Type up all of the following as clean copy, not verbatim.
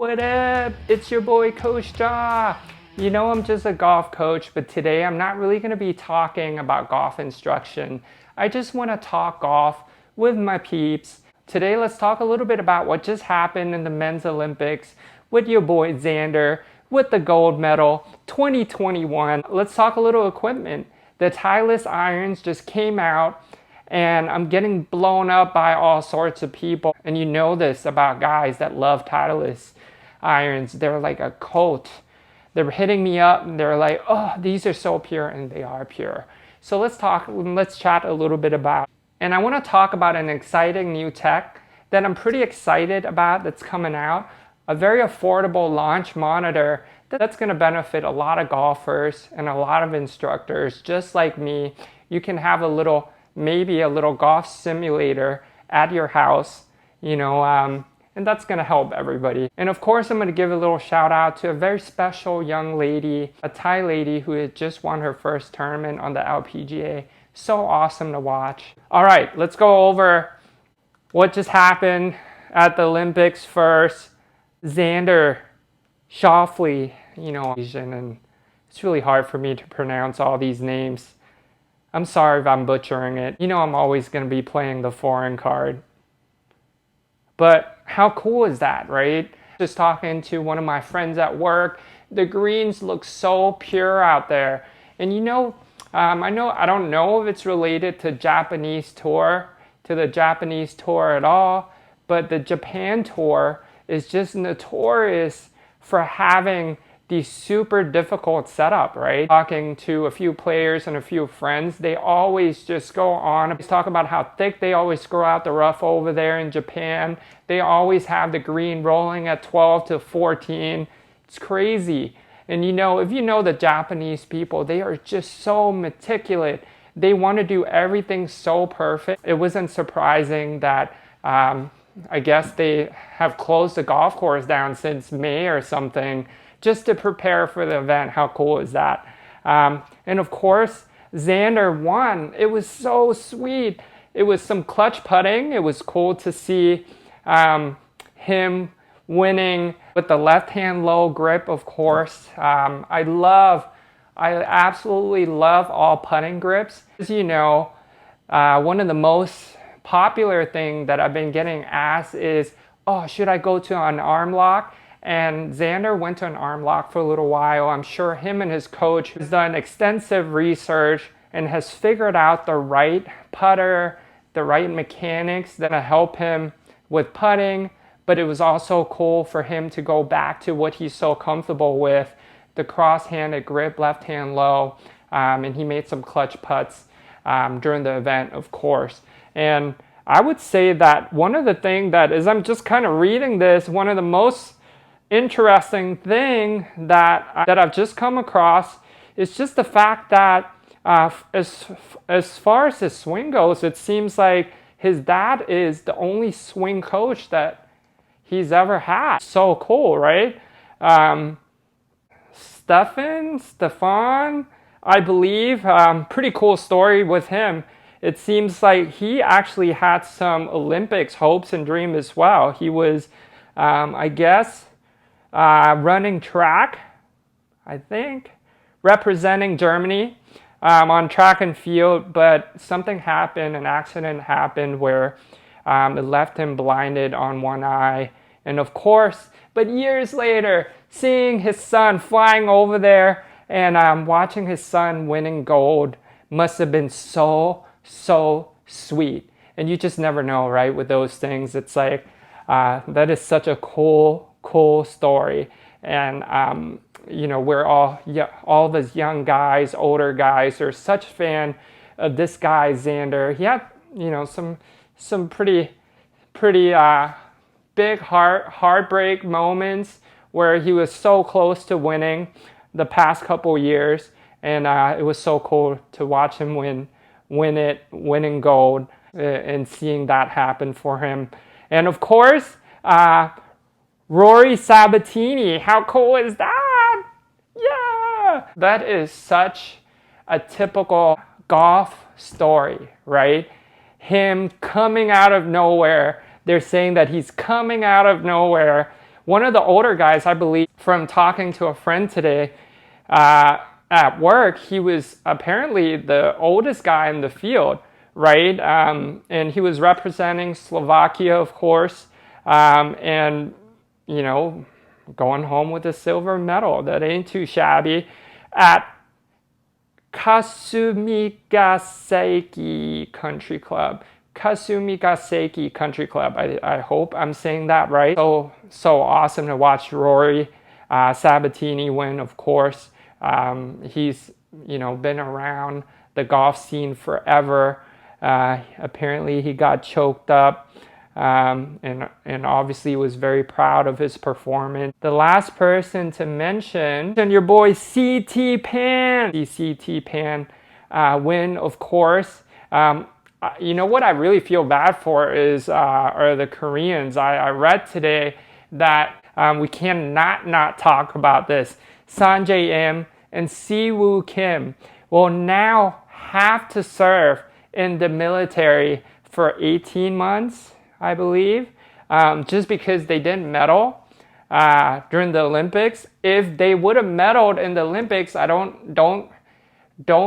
What up? It's your boy Coach Jaw. You know I'm just a golf coach, but today I'm not really going to be talking about golf instruction. I just want to talk golf with my peeps. Today let's talk a little bit about what just happened in the men's Olympics with your boy Xander with the gold medal 2021. Let's talk a little equipment. The Titleist irons just came out and I'm getting blown up by all sorts of people. And you know this about guys that love Titleist irons. They're like a cult. They're hitting me up and they're like, oh, these are so pure, and they are pure. So let's chat a little bit about. And I want to talk about an exciting new tech that I'm pretty excited about that's coming out. A very affordable launch monitor that's going to benefit a lot of golfers and a lot of instructors just like me. You can have maybe a little golf simulator at your house, and that's going to help everybody. And of course, I'm going to give a little shout out to a very special young lady, a Thai lady who had just won her first tournament on the LPGA. So awesome to watch. All right, let's go over what just happened at the Olympics first. Xander Schauffele, Asian, and it's really hard for me to pronounce all these names. I'm sorry if I'm butchering it. I'm always going to be playing the foreign card. But how cool is that, right? Just talking to one of my friends at work, the greens look so pure out there. And I don't know if it's related to the Japanese tour at all, but the Japan tour is just notorious for having these super difficult setup, right? Talking to a few players and a few friends, they always just go on. They talk about how thick they always screw out the rough over there in Japan. They always have the green rolling at 12 to 14. It's crazy. And if you know the Japanese people, they are just so meticulous. They want to do everything so perfect. It wasn't surprising that I guess they have closed the golf course down since May or something, just to prepare for the event. How cool is that? And of course, Xander won. It was so sweet. It was some clutch putting. It was cool to see him winning with the left hand low grip, of course. I absolutely love all putting grips. As you know, one of the most popular thing that I've been getting asked is, oh, should I go to an arm lock? And Xander went to an arm lock for a little while. I'm sure him and his coach has done extensive research and has figured out the right putter, the right mechanics that will help him with putting. But it was also cool for him to go back to what he's so comfortable with, the cross-handed grip, left hand low. And he made some clutch putts during the event, of course. And I would say that one of the things that is, I'm just kind of reading this, one of the most interesting thing that I've just come across is just the fact that as far as his swing goes, it seems like his dad is the only swing coach that he's ever had. So cool, right? Stefan, I believe, pretty cool story with him. It seems like he actually had some Olympics hopes and dreams as well. He was, running track, I think, representing Germany on track and field, but something happened, an accident happened where it left him blinded on one eye. And of course, but years later, seeing his son flying over there and watching his son winning gold must have been so sweet. And you just never know, right, with those things. It's like, that is such a cool story. And we're all these young guys, older guys are such fan of this guy Xander. He had some pretty big heartbreak moments where he was so close to winning the past couple years, and it was so cool to watch him winning gold and seeing that happen for him. And of course, Rory Sabatini, how cool is that? Yeah! That is such a typical golf story, right? Him coming out of nowhere. They're saying that he's coming out of nowhere one of the older guys, I believe, from talking to a friend today at work, he was apparently the oldest guy in the field, right? And he was representing Slovakia, of course, and, you know, going home with a silver medal. That ain't too shabby. At Kasumigaseki Country Club. Kasumigaseki Country Club. I hope I'm saying that right. So awesome to watch Rory Sabatini win, of course. He's, you know, been around the golf scene forever. Apparently he got choked up. And obviously was very proud of his performance. The last person to mention, your boy CT Pan. The CT Pan win, of course. You know what I really feel bad for are the Koreans. I read today that we cannot not talk about this. Sanjay M and Siwoo Kim will now have to serve in the military for 18 months. I believe, just because they didn't medal during the Olympics. If they would have medaled in the Olympics, don't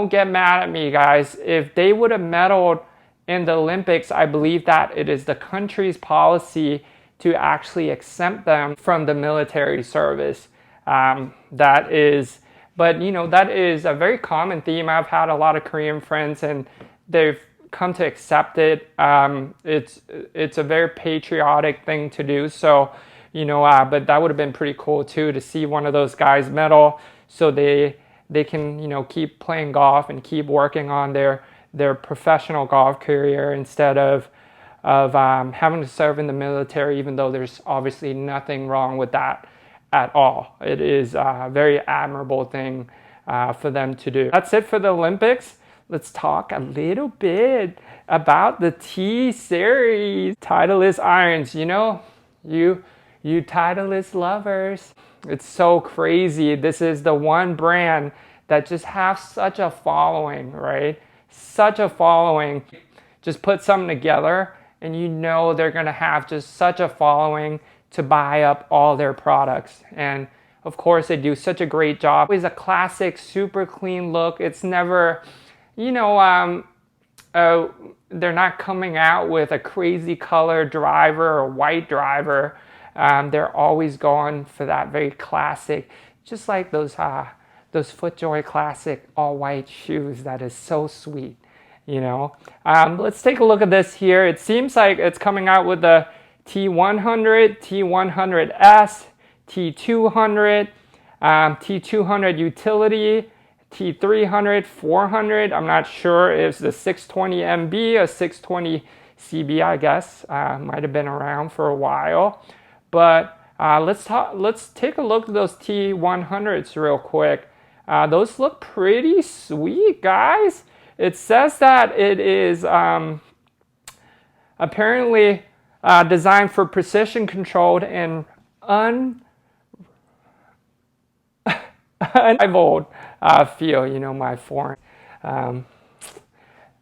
get mad at me, guys. If they would have medaled in the Olympics, I believe that it is the country's policy to actually exempt them from the military service. That is a very common theme. I've had a lot of Korean friends, and they've come to accept it. It's a very patriotic thing to do. So, but that would have been pretty cool too, to see one of those guys medal, so they can keep playing golf and keep working on their professional golf career instead of having to serve in the military, even though there's obviously nothing wrong with that at all. It is a very admirable thing for them to do. That's it for the Olympics. Let's talk a little bit about the T-Series Titleist irons. You Titleist lovers, it's so crazy. This is the one brand that just has such a following, right? Such a following. Just put something together and they're going to have just such a following to buy up all their products. And of course, they do such a great job. Always a classic, super clean look. It's never... they're not coming out with a crazy color driver or white driver. They're always going for that very classic, just like those FootJoy classic all white shoes. That is so sweet, Let's take a look at this here. It seems like it's coming out with the T100, T100S, T200, T200 Utility, T300, 400. I'm not sure if it's the 620 MB or 620 CB, I guess. Might have been around for a while. But let's take a look at those T100s real quick. Those look pretty sweet, guys. It says that it is apparently designed for precision controlled and unrivaled feel, my foreign.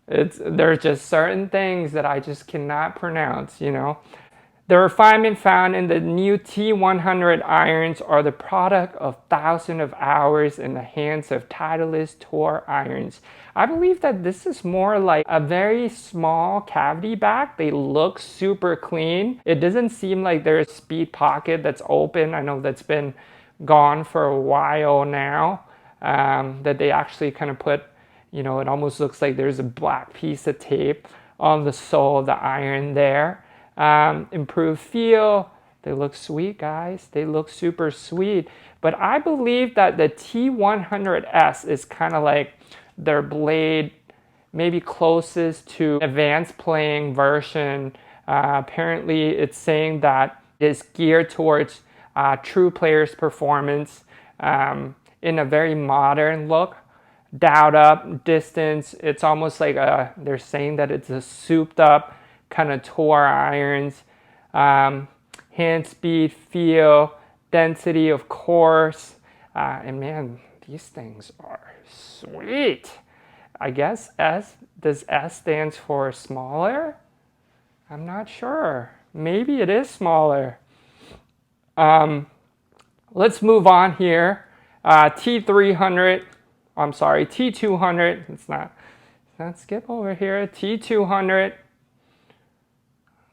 There's just certain things that I just cannot pronounce, The refinement found in the new T100 irons are the product of thousands of hours in the hands of Titleist Tour irons. I believe that this is more like a very small cavity back. They look super clean. It doesn't seem like there's a speed pocket that's open. I know that's been gone for a while now. That they actually kind of put, it almost looks like there's a black piece of tape on the sole of the iron there. Improved feel. They look sweet, guys. They look super sweet. But I believe that the T100S is kind of like their blade, maybe closest to advanced playing version. Apparently, it's saying that it's geared towards true players' performance in a very modern look. Dialed up distance. It's almost like they're saying that it's a souped up kind of tour irons. Hand speed, feel, density, of course. And man, these things are sweet. I guess does S stands for smaller? I'm not sure. Maybe it is smaller. Let's move on here. T300, I'm sorry, T200. Let's skip over here. T200.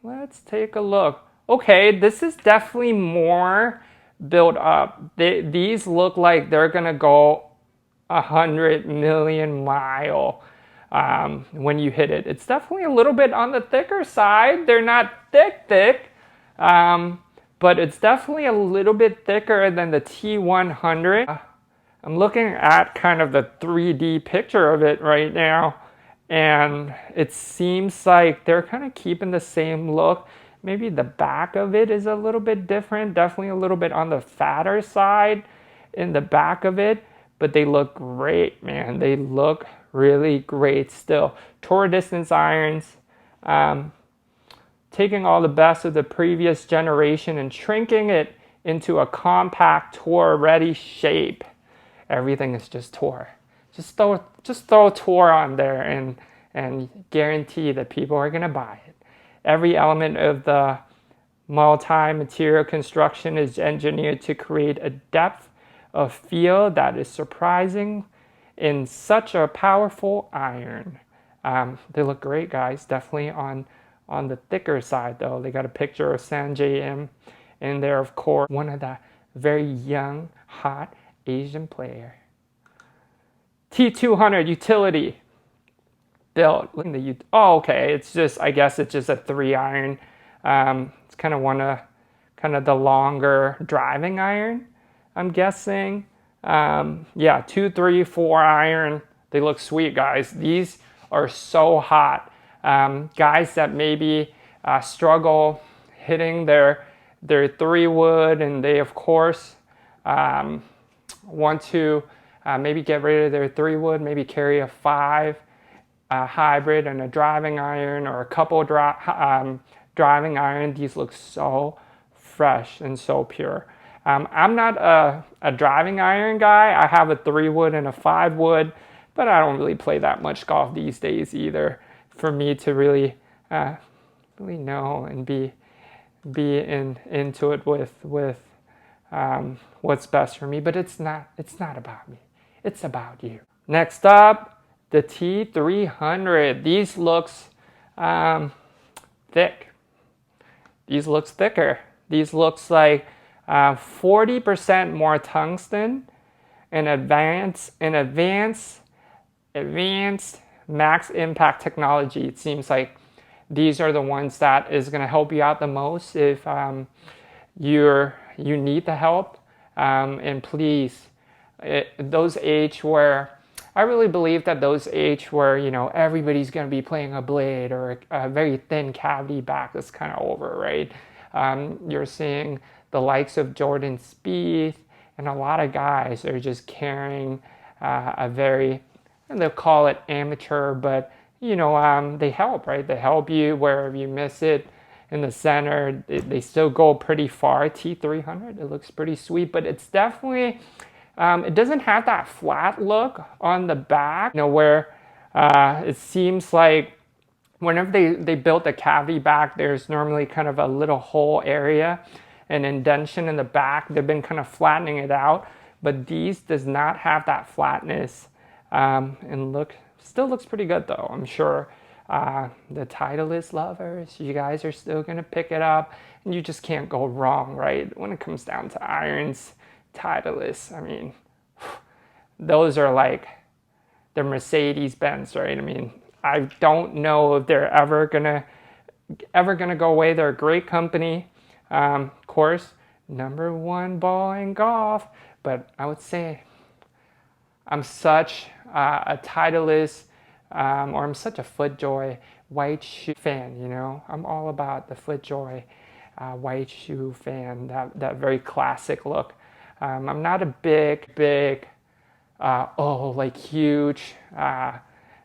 Let's take a look. Okay, this is definitely more built up. These look like they're gonna go 100 million mile when you hit it. It's definitely a little bit on the thicker side. They're not thick, but it's definitely a little bit thicker than the T100. I'm looking at kind of the 3D picture of it right now, and it seems like they're kind of keeping the same look. Maybe the back of it is a little bit different, definitely a little bit on the fatter side in the back of it, but they look great, man. They look really great still. Tour distance irons, taking all the best of the previous generation and shrinking it into a compact tour ready shape. Everything is just tour. Just throw tour on there and guarantee that people are gonna buy it. Every element of the multi-material construction is engineered to create a depth of feel that is surprising in such a powerful iron. They look great, guys. Definitely on the thicker side, though. They got a picture of Sanjay M in there, of course. One of the very young, hot Asian player. T200 utility built. Oh, okay. It's just, I guess it's just a 3 iron. It's kind of the longer driving iron, I'm guessing. Yeah, 2, 3, 4 iron. They look sweet, guys. These are so hot. Guys that maybe struggle hitting their 3 wood, and they of course want to maybe get rid of their 3 wood, maybe carry a 5 hybrid and a driving iron, or a couple driving iron. These look so fresh and so pure. I'm not a driving iron guy. I have a 3 wood and a 5 wood, but I don't really play that much golf these days either for me to really know and be into it with what's best for me. But it's not about me. It's about you. Next up, the T300. These looks thick. These looks thicker. These looks like 40% more tungsten and advanced max impact technology. It seems like these are the ones that is going to help you out the most if you need the help. And please, those age where I really believe that those age where everybody's going to be playing a blade or a very thin cavity back is kind of over, right? You're seeing the likes of Jordan Spieth and a lot of guys are just carrying a very, and they'll call it amateur, but they help, right? They help you wherever you miss it in the center. They still go pretty far. T300, it looks pretty sweet, but it's definitely, it doesn't have that flat look on the back, where it seems like whenever they built the cavity back, there's normally kind of a little hole area, an indentation in the back. They've been kind of flattening it out, but these does not have that flatness, and still looks pretty good though. I'm sure the Titleist lovers, you guys are still gonna pick it up, and you just can't go wrong, right? When it comes down to irons, Titleist, I mean, those are like the Mercedes-Benz, right? I mean, I don't know if they're ever gonna go away. They're a great company. Of course, #1 ball in golf, but I would say I'm such a Titleist, or I'm such a FootJoy white shoe fan, I'm all about the FootJoy white shoe fan, that very classic look. I'm not a big, like huge,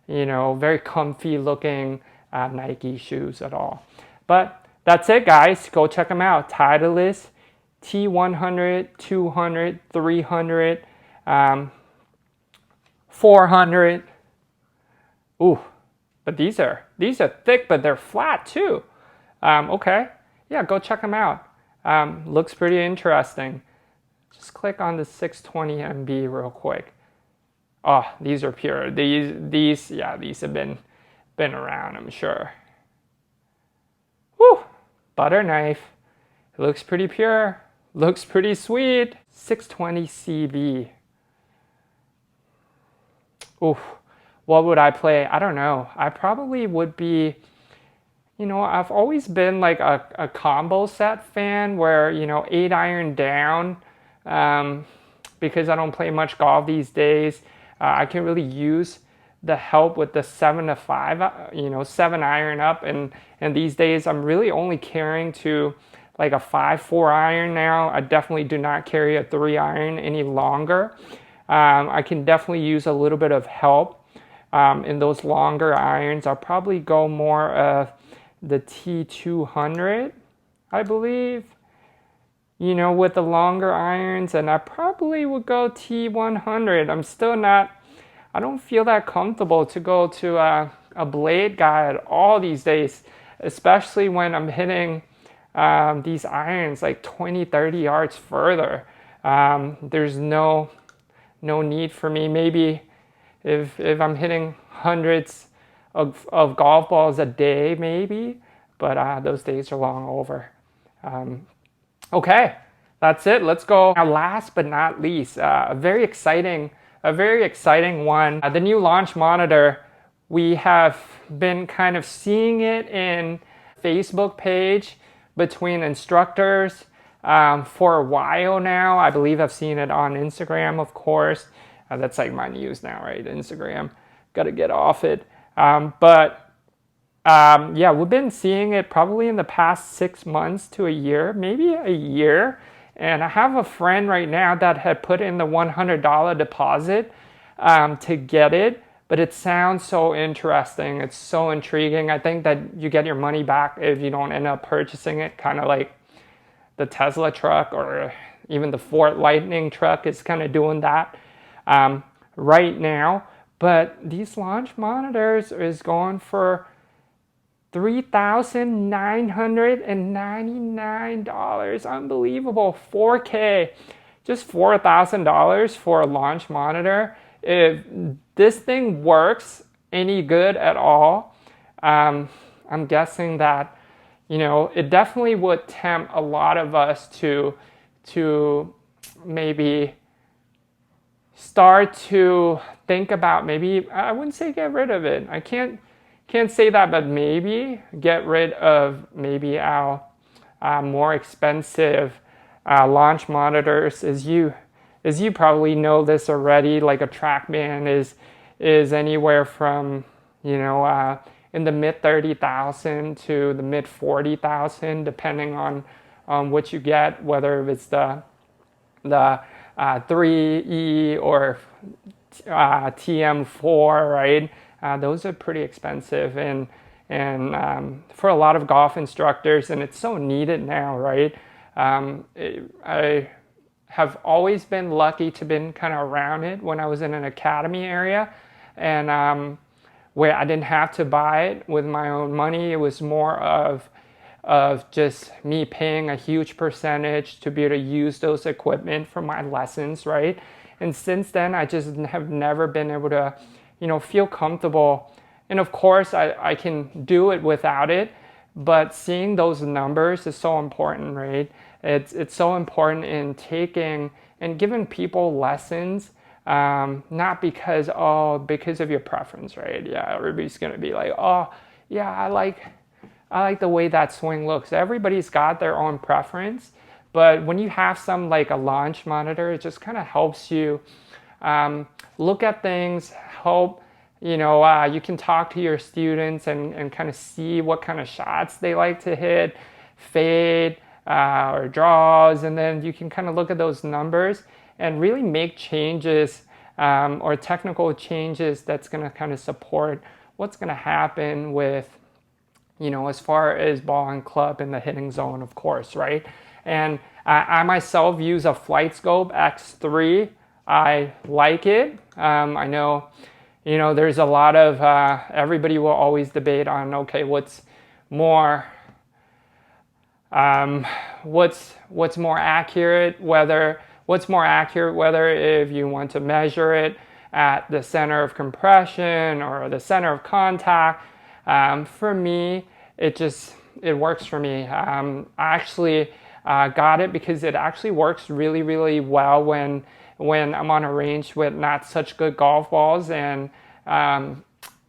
very comfy looking Nike shoes at all. But that's it, guys. Go check them out. Titleist T100, 200, 300, 400. Ooh, but these are thick, but they're flat too. Okay, yeah, go check them out. Looks pretty interesting. Just click on the 620 MB real quick. Oh, these are pure. These have been around, I'm sure. Whew, butter knife. It looks pretty pure. Looks pretty sweet. 620 CB. Oof, what would I play? I don't know. I probably would be, I've always been like a combo set fan where, 8-iron down, because I don't play much golf these days. I can really use the help with the 7 to 5, 7-iron up. And these days I'm really only carrying to like a 5-4 iron now. I definitely do not carry a 3-iron any longer. I can definitely use a little bit of help in those longer irons. I'll probably go more of the T200, I believe, with the longer irons, and I probably would go T100. I don't feel that comfortable to go to a blade guy at all these days, especially when I'm hitting these irons like 20-30 yards further. There's no need for me. Maybe if I'm hitting hundreds of golf balls a day, maybe, but those days are long over. Okay, that's it. Let's go. Now, last but not least, a very exciting one. The new launch monitor. We have been kind of seeing it in Facebook page between instructors for a while now. I believe I've seen it on Instagram, of course. That's like my news now, right? Instagram. Got to get off it. Yeah, we've been seeing it probably in the past 6 months to a year, maybe a year. And I have a friend right now that had put in the $100 deposit to get it. But it sounds so interesting. It's so intriguing. I think that you get your money back if you don't end up purchasing it, kind of like the Tesla truck or even the Ford Lightning truck is kind of doing that right now. But these launch monitors is going for $3,999. Unbelievable. 4K. Just $4,000 for a launch monitor. If this thing works any good at all, I'm guessing that, it definitely would tempt a lot of us to maybe start to think about, maybe, I wouldn't say get rid of it. I can't say that, but maybe get rid of maybe our more expensive launch monitors. As you probably know this already, like a TrackMan is anywhere from, in the mid 30,000 to the mid 40,000, depending on what you get, whether it's the 3E or TM4, right? Those are pretty expensive, and for a lot of golf instructors, and it's so needed now, right? I have always been lucky to been kind of around it when I was in an academy area, and where I didn't have to buy it with my own money. It was more of just me paying a huge percentage to be able to use those equipment for my lessons, right? And since then, I just have never been able to, feel comfortable. And of course, I can do it without it, but seeing those numbers is so important, right? It's so important in taking and giving people lessons, not because of your preference, right? Yeah, everybody's gonna be like, oh, yeah, I like the way that swing looks. Everybody's got their own preference, but when you have some like a launch monitor, it just kind of helps you look at things, help, you can talk to your students and kind of see what kind of shots they like to hit, fade, or draws, and then you can kind of look at those numbers and really make changes or technical changes that's going to kind of support what's going to happen with, as far as ball and club in the hitting zone, of course, right? And I myself use a Flight Scope X3. I like it. I know, there's a lot of, everybody will always debate on, okay, what's more What's more accurate, whether if you want to measure it at the center of compression or the center of contact. For me, it works for me. I actually got it because it actually works really, really well when I'm on a range with not such good golf balls and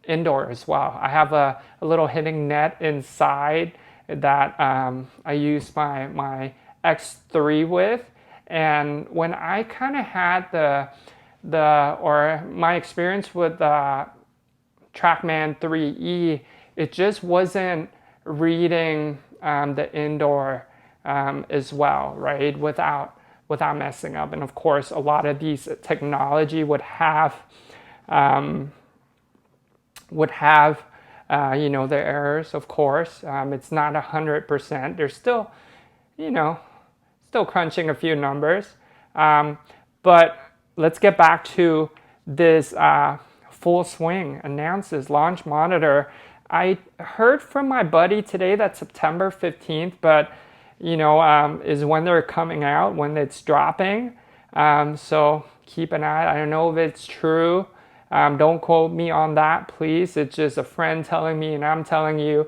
indoor as well. I have a little hitting net inside that I use my X3 with, and when I kind of had my experience with the TrackMan 3E, it just wasn't reading the indoor as well, right? Without messing up. And of course, a lot of these technology would have their errors, of course. It's not 100%. They're still, still crunching a few numbers. But let's get back to this Full Swing announces launch monitor. I heard from my buddy today that September 15th, but is when they're coming out, when it's dropping. So keep an eye. I don't know if it's true. Don't quote me on that, please. It's just a friend telling me, and I'm telling you.